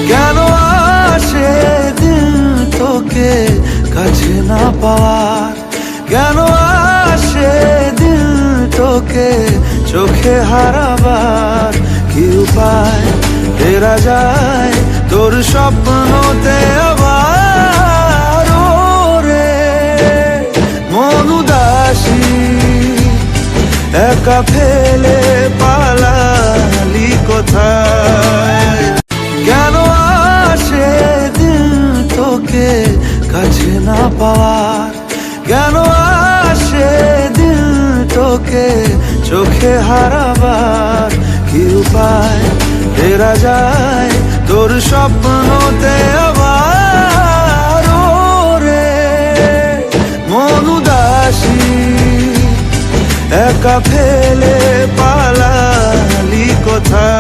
কেন আসে দিল তোকে কাছে না পাওয়ার, কেন আসে দিল তোকে চোখে হারাবার। কি উপায় ফেরা যায় তোর স্বপ্নতে আবার? ওরে মন উদাসী একা ফেলে পালালি কোথায়? কেন আসে দিল তোকে কাছে না পাওয়ার, কেন আসে দিল তোকে চোখে হারাবার। কি উপায় ফেরা যায় তোর স্বপ্নতে আবার? ওরে মন উদাসী একা ফেলে পালালি কোথায়?